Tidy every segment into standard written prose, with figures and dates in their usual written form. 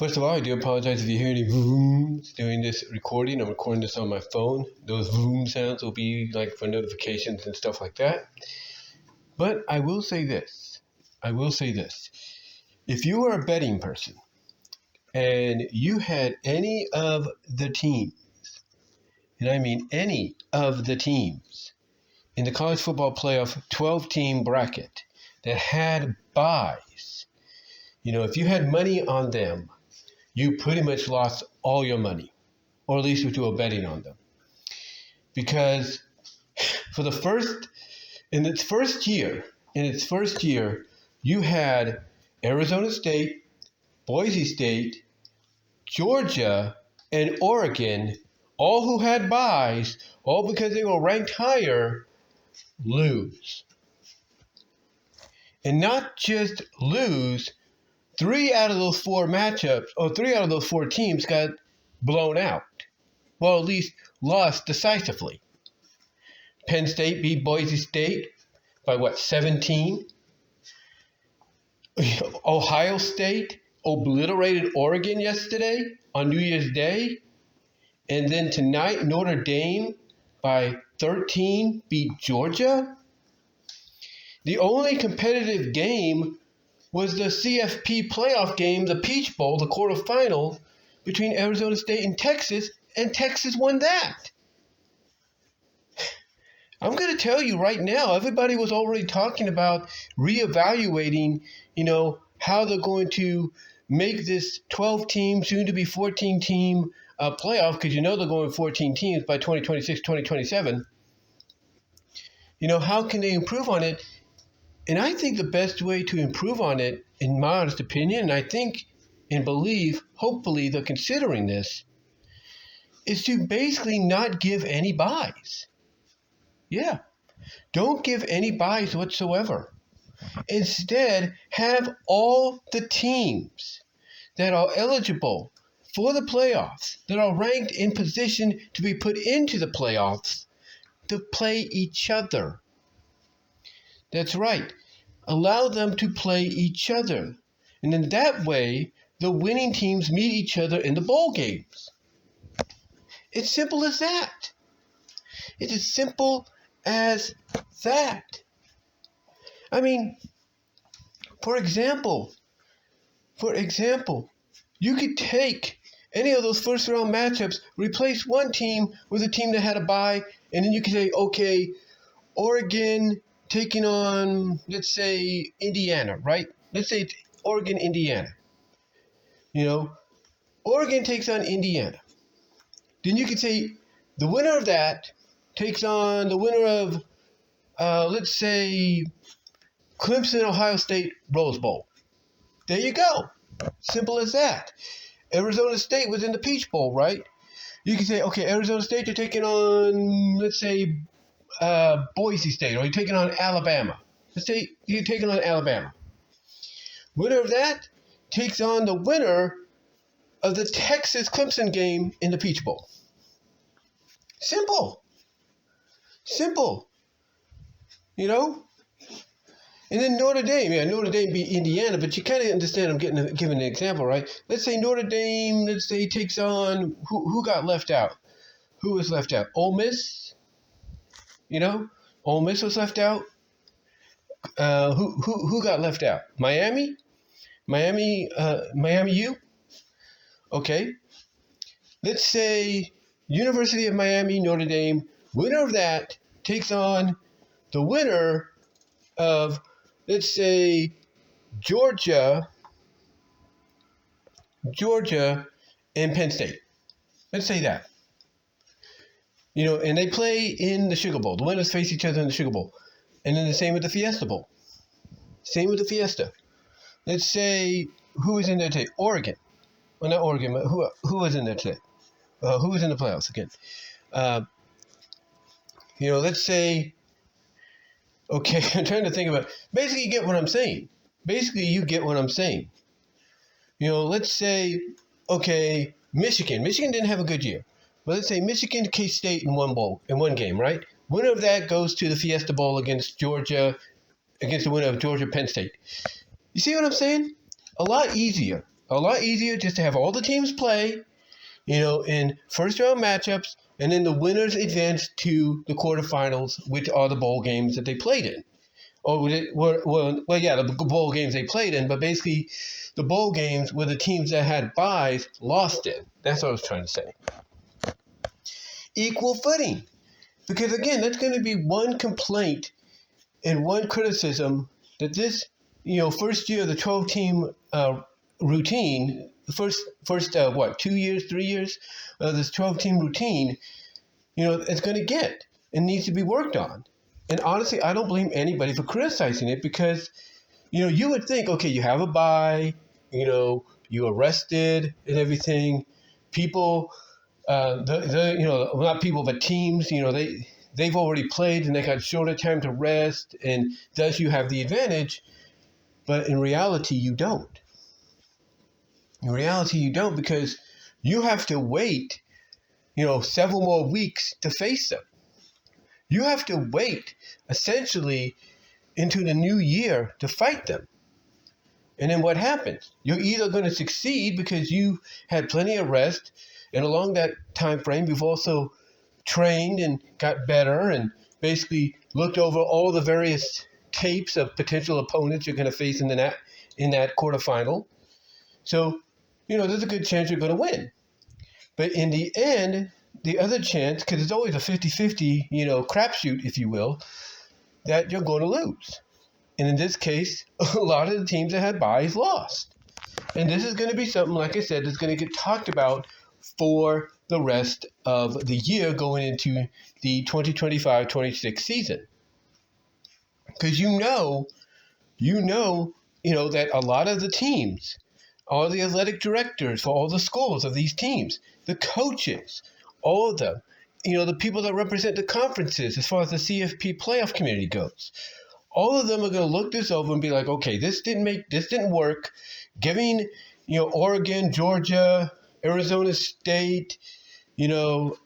First of all, I do apologize if you hear any vrooms during this recording. I'm recording this on my phone. Those vroom sounds will be like for notifications and stuff like that. But I will say this. If you are a betting person and you had any of the teams, and I mean any of the teams, in the college football playoff 12-team bracket that had buys, if you had money on them, you pretty much lost all your money, or at least if you were betting on them. Because in its first year, you had Arizona State, Boise State, Georgia, and Oregon, all who had buys, all because they were ranked higher, lose. And not just lose, 3 out of those 4 matchups, or 3 out of those 4 teams got blown out. Well, at least lost decisively. Penn State beat Boise State by 17? Ohio State obliterated Oregon yesterday on New Year's Day. And then tonight, Notre Dame by 13 beat Georgia. The only competitive game was the CFP playoff game, the Peach Bowl, the quarterfinal between Arizona State and Texas won that. I'm going to tell you right now, everybody was already talking about reevaluating, how they're going to make this 12-team, soon-to-be 14-team playoff, because they're going 14 teams by 2026, 2027. How can they improve on it? And I think the best way to improve on it, in my honest opinion, and I think and believe, hopefully they're considering this, is to basically not give any buys. Yeah. Don't give any buys whatsoever. Instead, have all the teams that are eligible for the playoffs, that are ranked in position to be put into the playoffs, to play each other. That's right. Allow them to play each other. And in that way, the winning teams meet each other in the bowl games. It's simple as that. It's as simple as that. I mean, for example, you could take any of those first-round matchups, replace one team with a team that had a bye, and then you could say, okay, Oregon taking on, let's say, Indiana, right? Let's say it's Oregon, Indiana. Oregon takes on Indiana. Then you could say the winner of that takes on the winner of, let's say, Clemson, Ohio State, Rose Bowl. There you go. Simple as that. Arizona State was in the Peach Bowl, right? You can say, okay, Arizona State, you're taking on, let's say, Boise State, or you're taking on Alabama. Let's say you're taking on Alabama. Winner of that takes on the winner of the Texas-Clemson game in the Peach Bowl. Simple. And then Notre Dame beat Indiana, but you kind of understand I'm giving an example, right? Let's say Notre Dame, takes on, who got left out? Who was left out? Ole Miss? Ole Miss was left out. Who got left out? Miami U? Okay. Let's say University of Miami, Notre Dame, winner of that takes on the winner of, let's say, Georgia and Penn State. Let's say that. And they play in the Sugar Bowl. The winners face each other in the Sugar Bowl. And then the same with the Fiesta Bowl. Same with the Fiesta. Let's say, who was in there today? Oregon. Well, not Oregon, but who was in there today? Who was in the playoffs again? Let's say, okay, I'm trying to think about, basically you get what I'm saying. Let's say, okay, Michigan didn't have a good year. But let's say Michigan, K-State in one game, right? Winner of that goes to the Fiesta Bowl against the winner of Georgia, Penn State. You see what I'm saying? A lot easier A lot easier just to have all the teams play, in first round matchups, and then the winners advance to the quarterfinals, which are the bowl games that they played in. The bowl games they played in, but basically the bowl games where the teams that had byes lost in. That's what I was trying to say. Equal footing. Because again, that's going to be one complaint and one criticism that this, first year of the 12-team routine, the first 2 years, 3 years of this 12-team routine, it's going to get and needs to be worked on. And honestly, I don't blame anybody for criticizing it because, you would think, okay, you have a bye, you're rested and everything. People, not people, but teams, they've already played and they got shorter time to rest, and thus you have the advantage. But in reality, you don't. In reality, you don't, because you have to wait, several more weeks to face them. You have to wait, essentially, into the new year to fight them. And then what happens? You're either going to succeed because you had plenty of rest, and along that time frame, you've also trained and got better and basically looked over all the various tapes of potential opponents you're going to face in that quarterfinal. So, there's a good chance you're going to win. But in the end, the other chance, because it's always a 50-50, crapshoot, if you will, that you're going to lose. And in this case, a lot of the teams that had byes lost. And this is going to be something, like I said, that's going to get talked about for the rest of the year going into the 2025-26 season. Because that a lot of the teams, all the athletic directors for all the schools of these teams, the coaches, all of them, the people that represent the conferences as far as the CFP playoff community goes, all of them are going to look this over and be like, okay, this didn't work. Giving, Oregon, Georgia, Arizona State, who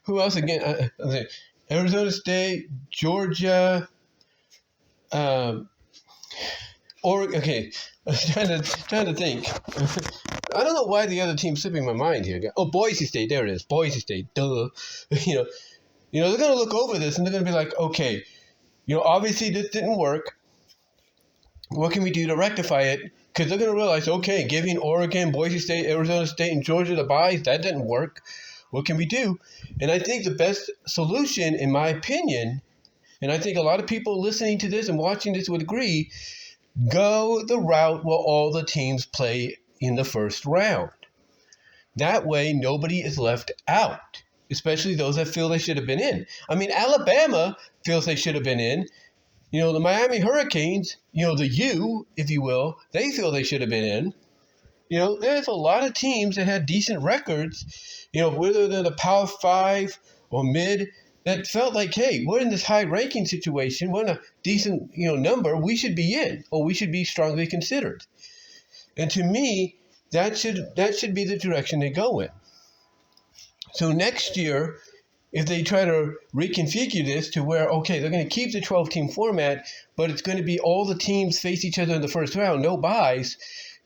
else again? Arizona State, Georgia, Oregon. Okay, I'm trying to think. I don't know why the other team's slipping my mind here. Oh, Boise State. There it is. Boise State. Duh. They're going to look over this and they're going to be like, okay, obviously this didn't work. What can we do to rectify it? Because they're going to realize, okay, giving Oregon, Boise State, Arizona State, and Georgia the byes, that didn't work. What can we do? And I think the best solution, in my opinion, and I think a lot of people listening to this and watching this would agree, go the route where all the teams play in the first round. That way, nobody is left out, especially those that feel they should have been in. I mean, Alabama feels they should have been in. The Miami Hurricanes, the U, if you will, they feel they should have been in. There's a lot of teams that had decent records, whether they're the Power 5 or mid, that felt like, hey, we're in this high ranking situation, we're in a decent, number, we should be in, or we should be strongly considered. And to me, that should be the direction they go in. So next year, if they try to reconfigure this to where, okay, they're going to keep the 12-team format, but it's going to be all the teams face each other in the first round, no byes,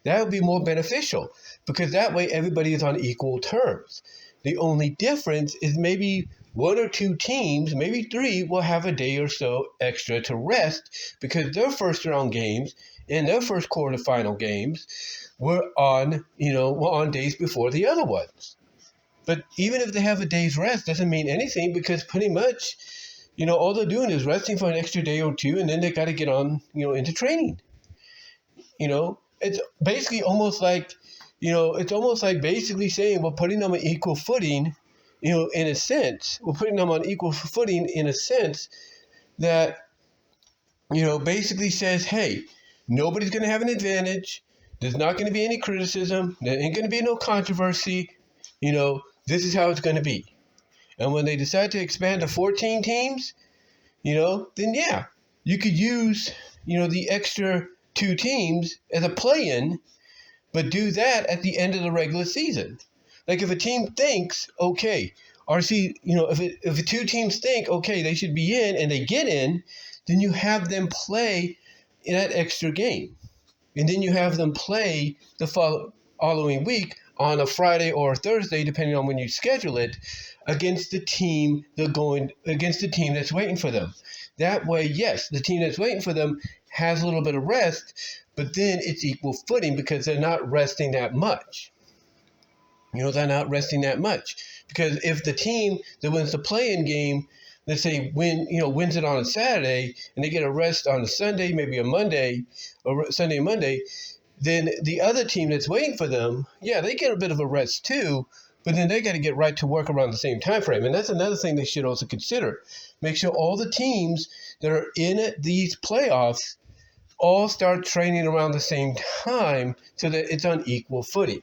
that would be more beneficial because that way everybody is on equal terms. The only difference is maybe one or two teams, maybe three, will have a day or so extra to rest because their first round games and their first quarterfinal games were on days before the other ones. But even if they have a day's rest, doesn't mean anything because pretty much, all they're doing is resting for an extra day or two, and then they got to get on, into training. It's basically almost like, basically saying we're putting them on equal footing, in a sense. We're putting them on equal footing in a sense that, basically says, hey, nobody's going to have an advantage. There's not going to be any criticism. There ain't going to be no controversy. This is how it's going to be. And when they decide to expand to 14 teams, then yeah, you could use, the extra 2 teams as a play-in, but do that at the end of the regular season. Like if a team thinks, okay, RC, if 2 teams think, okay, they should be in and they get in, then you have them play in that extra game. and then you have them play the following week on a Friday or a Thursday, depending on when you schedule it, against the team that's waiting for them. That way, yes, the team that's waiting for them has a little bit of rest, but then it's equal footing because they're not resting that much. They're not resting that much. Because if the team that wins the play-in game, let's say wins it on a Saturday, and they get a rest on a Sunday, maybe a Monday, or Sunday and Monday, then the other team that's waiting for them, yeah, they get a bit of a rest too, but then they got to get right to work around the same time frame. And that's another thing they should also consider. Make sure all the teams that are in these playoffs all start training around the same time so that it's on equal footing.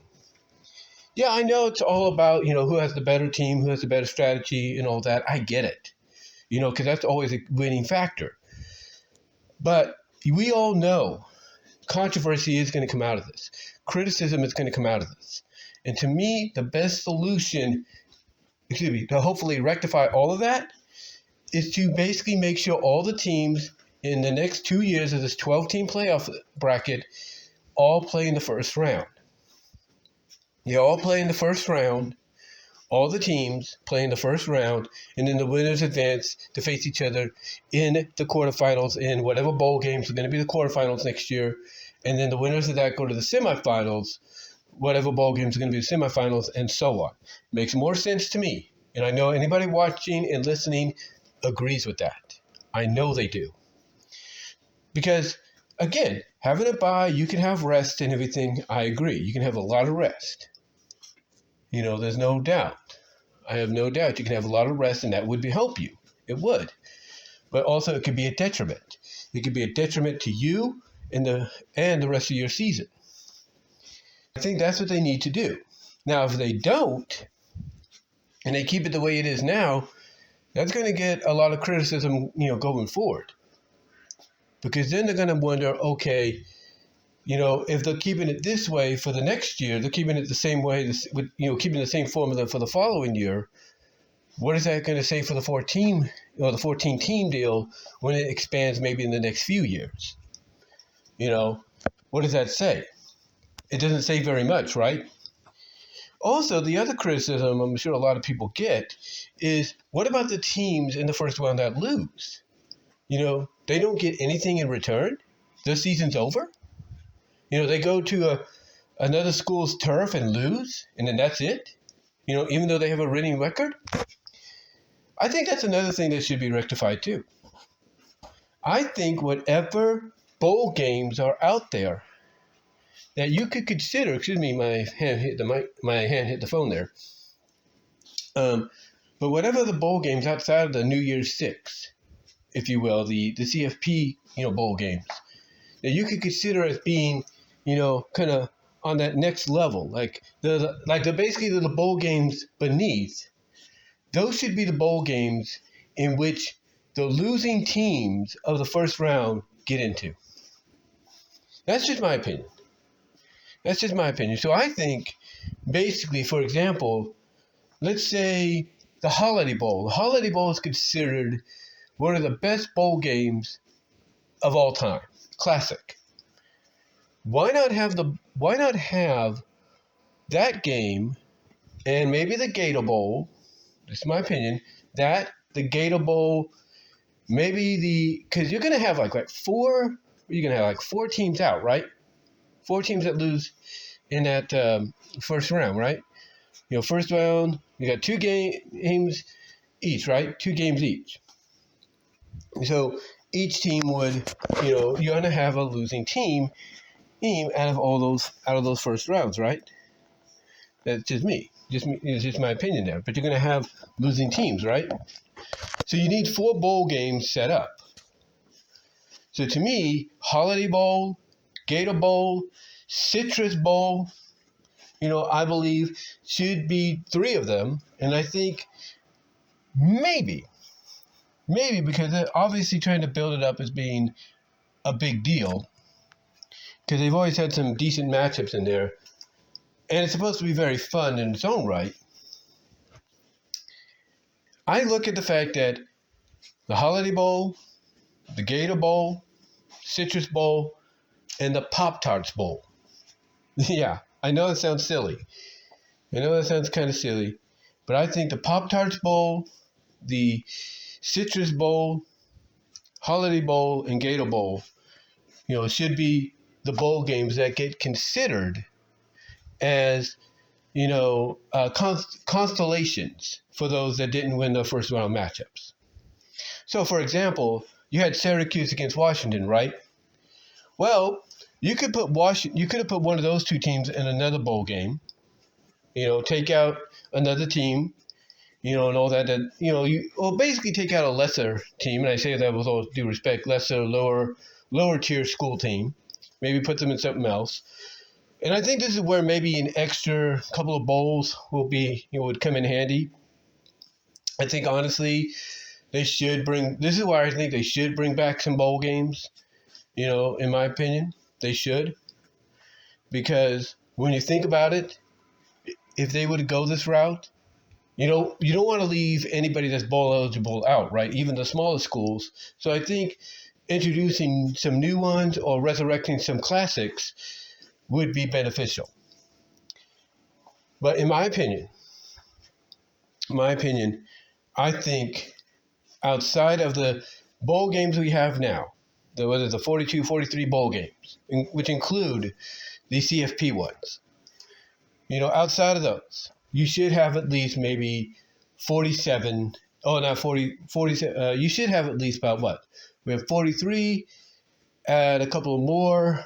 Yeah, I know it's all about, who has the better team, who has the better strategy and all that. I get it, because that's always a winning factor. But we all know controversy is going to come out of this. Criticism is going to come out of this. And to me, the best solution, to hopefully rectify all of that is to basically make sure all the teams in the next 2 years of this 12-team playoff bracket all play in the first round. They all play in the first round. All the teams play in the first round, and then the winners advance to face each other in the quarterfinals in whatever bowl games are going to be the quarterfinals next year. And then the winners of that go to the semifinals, whatever bowl games are going to be the semifinals, and so on. Makes more sense to me. And I know anybody watching and listening agrees with that. I know they do. Because, again, having a bye, you can have rest and everything. I agree. You can have a lot of rest. There's no doubt. I have no doubt you can have a lot of rest, and that would help you. It would. But also, it could be a detriment. It could be a detriment to you and the rest of your season. I think that's what they need to do. Now, if they don't, and they keep it the way it is now, that's going to get a lot of criticism, going forward. Because then they're going to wonder, okay, if they're keeping it this way for the next year, they're keeping it the same way, keeping the same formula for the following year. What is that going to say for the 14-team deal when it expands maybe in the next few years? What does that say? It doesn't say very much, right? Also, the other criticism I'm sure a lot of people get is, what about the teams in the first round that lose? They don't get anything in return? Their season's over? They go to another school's turf and lose, and then that's it? Even though they have a winning record? I think that's another thing that should be rectified too. I think whatever bowl games are out there that you could consider, my hand hit the phone there. But whatever the bowl games outside of the New Year's Six, if you will, the CFP, bowl games, that you could consider as being, kind of on that next level, like basically the bowl games beneath. Those should be the bowl games in which the losing teams of the first round get into. That's just my opinion. So I think, basically, for example, let's say the Holiday Bowl. The Holiday Bowl is considered one of the best bowl games of all time. Classic. Why not have that game and maybe the Gator Bowl? This is my opinion. The Gator Bowl, because you're going to have like four teams out, right? 4 teams that lose in that first round, right? First round, you got 2 games each, right? 2 games each. So each team would, you're going to have a losing team out of those first rounds, right? That's just me. It's just my opinion there. But you're going to have losing teams, right? So you need 4 bowl games set up. So to me, Holiday Bowl, Gator Bowl, Citrus Bowl, I believe should be 3 of them. And I think maybe because they're obviously trying to build it up as being a big deal, because they've always had some decent matchups in there. And it's supposed to be very fun in its own right. I look at the fact that the Holiday Bowl, the Gator Bowl, Citrus Bowl, and the Pop-Tarts Bowl. Yeah, I know it sounds silly. I know that sounds kind of silly, but I think the Pop-Tarts Bowl, the Citrus Bowl, Holiday Bowl, and Gator Bowl, should be the bowl games that get considered as, constellations for those that didn't win the first round matchups. So, for example, you had Syracuse against Washington, right? Well, you could put You could have put one of those two teams in another bowl game. Take out another team. And all that. Basically take out a lesser team, and I say that with all due respect, lower tier school team. Maybe put them in something else. And I think this is where maybe an extra couple of bowls would come in handy. I think honestly, this is why I think they should bring back some bowl games. In my opinion, they should. Because when you think about it, if they would go this route, you don't want to leave anybody that's bowl eligible out, right? Even the smallest schools. So I think introducing some new ones or resurrecting some classics would be beneficial. But in my opinion, I think outside of the bowl games we have now, whether the 42, 43 bowl games, which include the CFP ones, outside of those, you should have at least maybe 47. Oh, not 40. 40. You should have at least about what? We have 43. Add a couple more.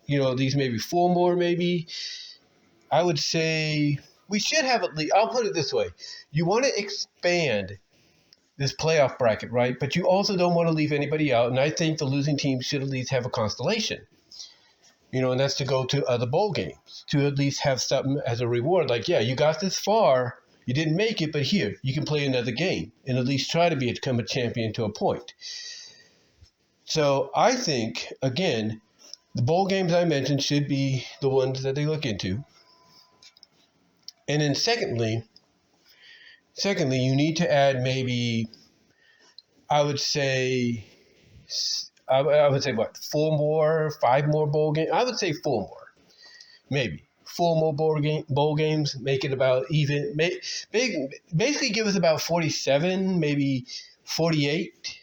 These maybe 4 more, maybe. I would say we should have at least. I'll put it this way: you want to expand this playoff bracket, right? But you also don't want to leave anybody out. And I think the losing team should at least have a constellation. And that's to go to other bowl games, to at least have something as a reward. Like, yeah, you got this far, you didn't make it, but here, you can play another game and at least try to become a champion to a point. So I think, again, the bowl games I mentioned should be the ones that they look into. And then secondly, you need to add maybe, I would say what, 4 more, 5 more bowl games? I would say 4 more, maybe 4 more bowl games. Make it about even. Basically, give us about 47, maybe 48,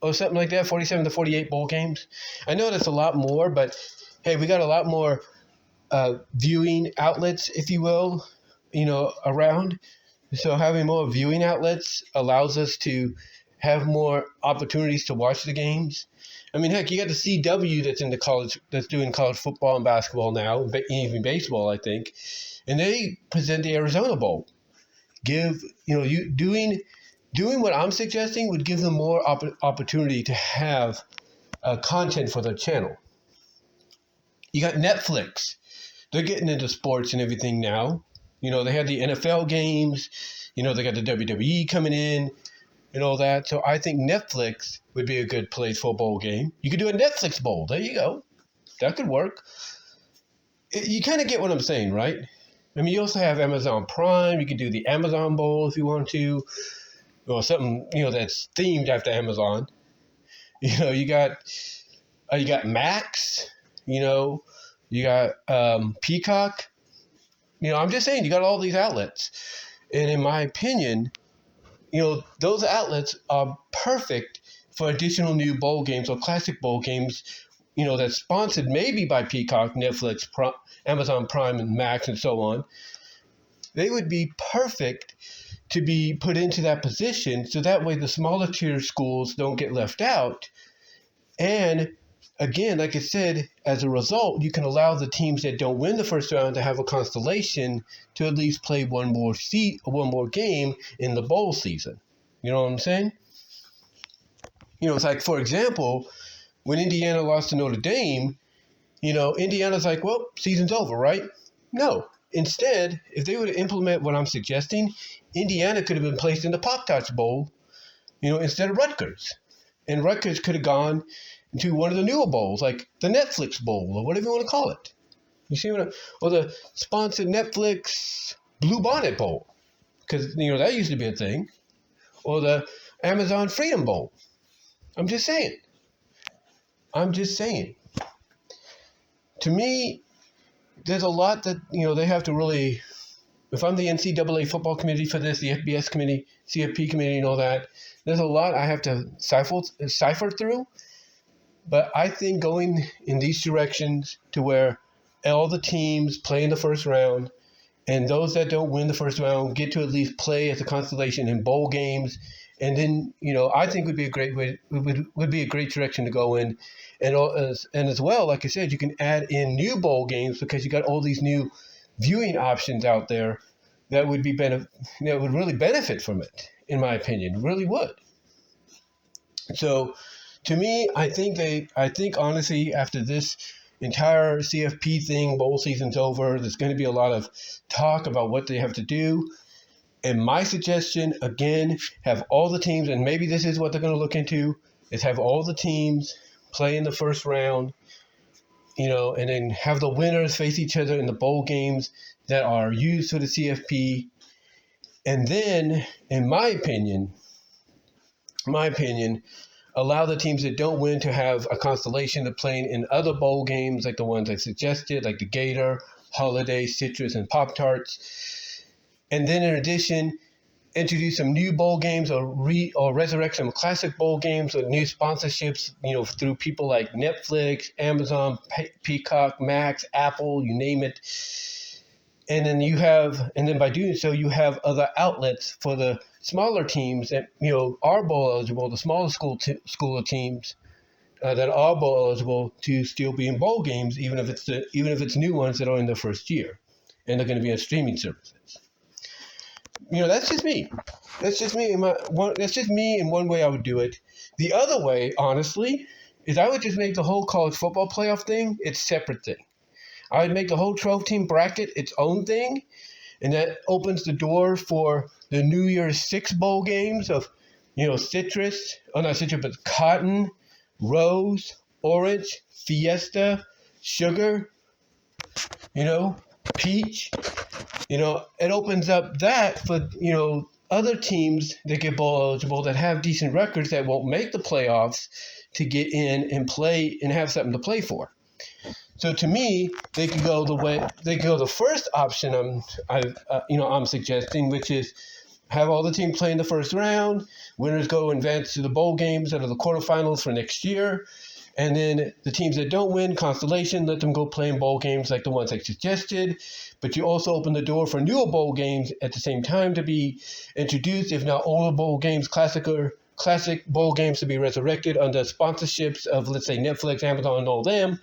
or something like that. 47 to 48 bowl games. I know that's a lot more, but hey, we got a lot more viewing outlets, if you will, around. So having more viewing outlets allows us to have more opportunities to watch the games. I mean, heck, you got the CW that's doing college football and basketball now, even baseball, I think, and they present the Arizona Bowl. Doing what I'm suggesting would give them more opportunity to have content for their channel. You got Netflix; they're getting into sports and everything now. They have the NFL games. They got the WWE coming in. And all that. So I think Netflix would be a good place for a bowl game. You could do a Netflix bowl. There you go. That could work. You kind of get what I'm saying, right? I mean, you also have Amazon Prime. You could do the Amazon Bowl if you want to. Or something, that's themed after Amazon. You got Max. You got Peacock. I'm just saying, you got all these outlets. And in my opinion, those outlets are perfect for additional new bowl games or classic bowl games, that's sponsored maybe by Peacock, Netflix, Amazon Prime, and Max, and so on. They would be perfect to be put into that position, so that way the smaller tier schools don't get left out. And again, like I said, as a result, you can allow the teams that don't win the first round to have a constellation to at least play one more game in the bowl season. You know what I'm saying? It's like, for example, when Indiana lost to Notre Dame, Indiana's like, well, season's over, right? No. Instead, if they were to implement what I'm suggesting, Indiana could have been placed in the Pop-Tarts Bowl, instead of Rutgers. And Rutgers could have gone into one of the newer bowls, like the Netflix Bowl or whatever you want to call it. You see or the sponsored Netflix Blue Bonnet Bowl, because that used to be a thing, or the Amazon Freedom Bowl. I'm just saying. to me, there's a lot that, they have to really, if I'm the NCAA football committee for this, the FBS committee, CFP committee and all that, there's a lot I have to cipher through. But I think going in these directions to where all the teams play in the first round, and those that don't win the first round get to at least play as a constellation in bowl games, and then I think would be a great way, would be a great direction to go in, and as well, like I said, you can add in new bowl games because you got all these new viewing options out there that would be would really benefit from it, in my opinion, really would. So, to me, I think honestly, after this entire CFP thing, bowl season's over, there's going to be a lot of talk about what they have to do. And my suggestion, again, have all the teams, and maybe this is what they're going to look into, is have all the teams play in the first round, and then have the winners face each other in the bowl games that are used for the CFP. And then, in my opinion, allow the teams that don't win to have a constellation of playing in other bowl games like the ones I suggested, like the Gator, Holiday, Citrus, and Pop-Tarts. And then in addition, introduce some new bowl games or resurrect some classic bowl games with new sponsorships, through people like Netflix, Amazon, Peacock, Max, Apple, you name it. And then by doing so, you have other outlets for the smaller teams that are bowl eligible, the smaller school of teams that are bowl eligible to still be in bowl games, even if it's new ones that are in their first year, and they're going to be on streaming services. That's just me. That's just me. That's just me in one way I would do it. The other way, honestly, is I would just make the whole college football playoff thing its separate thing. I would make the whole 12-team bracket its own thing, and that opens the door for the New Year's Six bowl games of, citrus, not citrus, but cotton, rose, orange, fiesta, sugar, peach. It opens up that for, other teams that get bowl eligible that have decent records that won't make the playoffs to get in and play and have something to play for. So to me, they could go the first option I'm suggesting, which is have all the teams play in the first round. Winners go advance to the bowl games that are the quarterfinals for next year. And then the teams that don't win constellation, let them go play in bowl games like the ones I suggested. But you also open the door for newer bowl games at the same time to be introduced, if not older bowl games, classic bowl games to be resurrected under sponsorships of, let's say, Netflix, Amazon, and all them.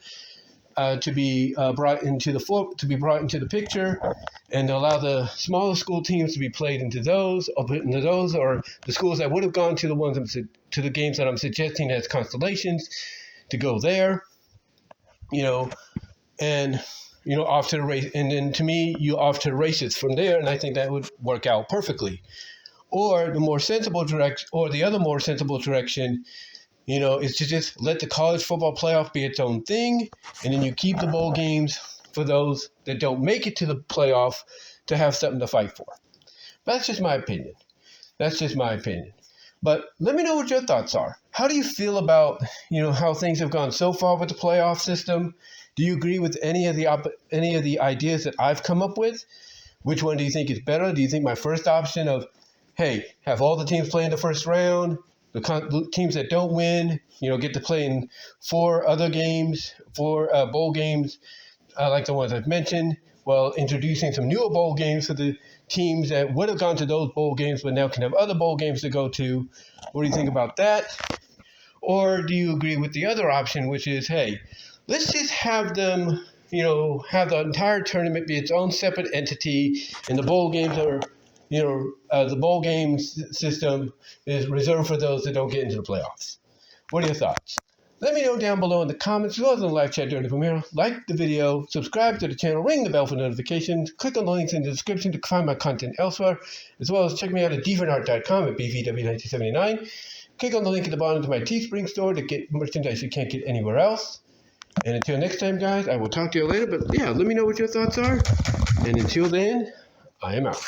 To be brought into the picture, and allow the smaller school teams to be played into those, or the schools that would have gone to the games that I'm suggesting as constellations to go there, and off to the race, and then to me you off to the races from there, and I think that would work out perfectly. Or the other more sensible direction. Is to just let the college football playoff be its own thing, and then you keep the bowl games for those that don't make it to the playoff to have something to fight for. But that's just my opinion. But let me know what your thoughts are. How do you feel about, how things have gone so far with the playoff system? Do you agree with any of the ideas that I've come up with? Which one do you think is better? Do you think my first option of, hey, have all the teams play in the first round, the teams that don't win, get to play in four bowl games, like the ones I've mentioned, while introducing some newer bowl games for the teams that would have gone to those bowl games but now can have other bowl games to go to? What do you think about that? Or do you agree with the other option, which is, hey, let's just have them, have the entire tournament be its own separate entity, and the bowl games are, the bowl games system is reserved for those that don't get into the playoffs. What are your thoughts? Let me know down below in the comments, as well as in the live chat during the premiere. Like the video, subscribe to the channel, ring the bell for notifications, click on the links in the description to find my content elsewhere, as well as check me out at dvnart.com at bvw1979. Click on the link at the bottom to my Teespring store to get merchandise you can't get anywhere else. And until next time, guys, I will talk to you later. But yeah, let me know what your thoughts are. And until then, I am out.